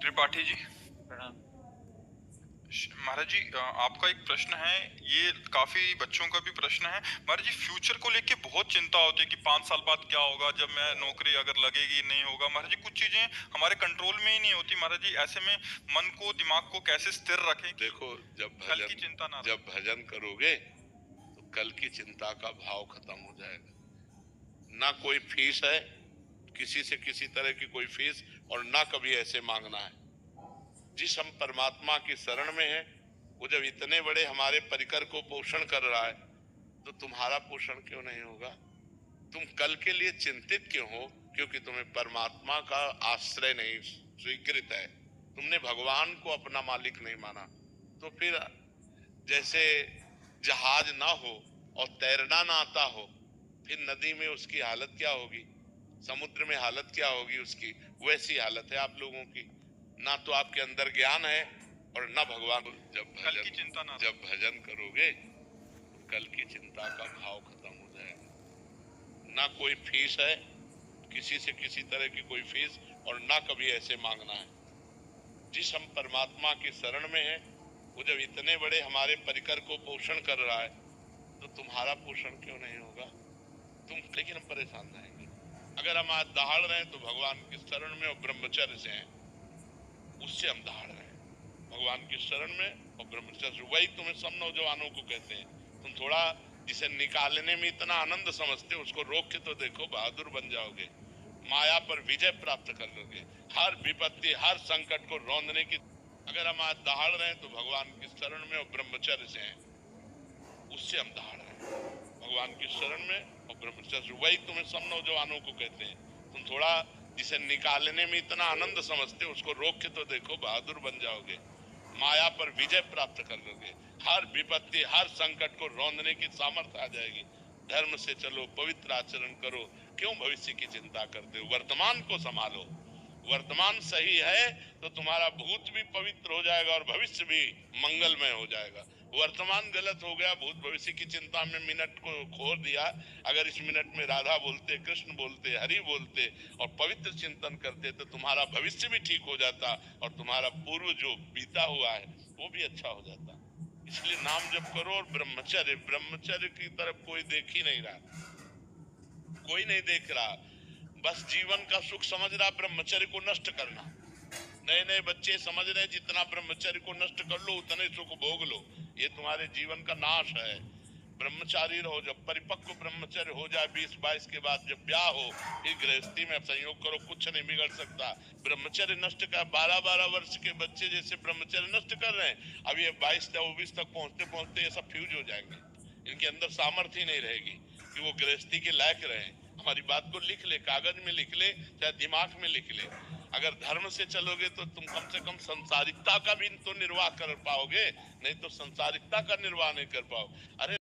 त्रिपाठी जी। प्रणाम। महाराज जी, आपका एक प्रश्न है। ये काफी बच्चों का भी प्रश्न है महाराज जी। फ्यूचर को लेके बहुत चिंता होती है कि 5 साल बाद क्या होगा, जब मैं नौकरी अगर लगेगी नहीं होगा। महाराज जी, कुछ चीजें हमारे कंट्रोल में ही नहीं होती महाराज जी। ऐसे में मन को, दिमाग को कैसे स्थिर रखें कि देखो, कल की चिंता ना जब भजन करोगे तो कल की चिंता का भाव खत्म हो जाएगा। ना कोई फीस है, किसी से किसी तरह की कोई फीस, और ना कभी ऐसे मांगना है। जिस हम परमात्मा की शरण में है, वो जब इतने बड़े हमारे परिकर को पोषण कर रहा है, तो तुम्हारा पोषण क्यों नहीं होगा? तुम कल के लिए चिंतित क्यों हो? क्योंकि तुम्हें परमात्मा का आश्रय नहीं स्वीकृत है, तुमने भगवान को अपना मालिक नहीं माना। तो फिर जैसे जहाज ना हो और तैरना ना आता हो, फिर नदी में उसकी हालत क्या होगी, समुद्र में हालत क्या होगी उसकी, वैसी हालत है आप लोगों की। ना तो आपके अंदर ज्ञान है और ना भगवान। कल की चिंता ना जब भजन करोगे तो कल की चिंता का भाव खत्म हो जाएगा। ना कोई फीस है, किसी से किसी तरह की कोई फीस, और ना कभी ऐसे मांगना है। जिस हम परमात्मा की शरण में है, वो जब इतने बड़े हमारे परिकर को पोषण कर रहा है, तो तुम्हारा पोषण क्यों नहीं होगा? लेकिन हम परेशान रहेंगे। अगर हम आज दहाड़ रहे हैं तो भगवान की शरण में और ब्रह्मचर्य से हैं, उससे हम दहाड़ रहे हैं। भगवान की शरण में और ब्रह्मचर्य, वही तुम्हें सब नौजवानों को कहते हैं। तुम थोड़ा जिसे निकालने में इतना आनंद समझते हो, उसको रोक के तो देखो, बहादुर बन जाओगे। माया पर विजय प्राप्त कर लोगे। हर विपत्ति, हर संकट को रौंदने की। अगर हम आज दहाड़ रहे हैं तो भगवान की शरण में और ब्रह्मचर्य से हैं, उससे हम दहाड़ रहे हैं। भगवान की शरण में और ब्रह्मचर्य, वही तुम्हें सब नौजवानों को कहते हैं। तुम थोड़ा जिसे निकालने में इतना आनंद समझते हो, उसको रोक के तो देखो, बहादुर बन जाओगे। माया पर विजय प्राप्त कर लोगे। हर विपत्ति, हर संकट को रौंदने की सामर्थ्य आ जाएगी। धर्म से चलो, पवित्र आचरण करो। क्यों भविष्य की चिंता करते हो? वर्तमान को संभालो। वर्तमान सही है तो तुम्हारा भूत भी पवित्र हो जाएगा और भविष्य भी मंगलमय हो जाएगा। वर्तमान गलत हो गया, भूत भविष्य की चिंता में मिनट को खो दिया। अगर इस मिनट में राधा बोलते, कृष्ण बोलते, हरि बोलते और पवित्र चिंतन करते, तो तुम्हारा भविष्य भी ठीक हो जाता और तुम्हारा पूर्व जो बीता हुआ है वो भी अच्छा हो जाता। इसलिए नाम जप करो और ब्रह्मचर्य, ब्रह्मचर्य की तरफ कोई देख ही नहीं रहा, कोई नहीं देख रहा। बस जीवन का सुख समझ रहा ब्रह्मचर्य को नष्ट करना। नए नए बच्चे समझ रहे जितना ब्रह्मचर्य को नष्ट कर लो उतने सुख भोग लो, ये तुम्हारे जीवन का नाश है। ब्रह्मचारी रहो। जब परिपक्व ब्रह्मचर्य हो जाए 20-22 के बाद, जब ब्याह हो, फिर गृहस्थी में संयोग करो, कुछ नहीं बिगड़ सकता। ब्रह्मचर्य नष्ट का 12-12 वर्ष के बच्चे जैसे ब्रह्मचर्य नष्ट कर रहे हैं, अब ये 22-24 तक पहुंचते पहुंचते ये सब फ्यूज हो जाएंगे। इनके अंदर सामर्थ्य ही नहीं रहेगी कि वो गृहस्थी के लायक रहे। हमारी बात को लिख ले, कागज में लिख ले, चाहे दिमाग में लिख ले। अगर धर्म से चलोगे तो तुम कम से कम संसारिकता का भी तो निर्वाह कर पाओगे, नहीं तो संसारिकता का निर्वाह नहीं कर पाओ। अरे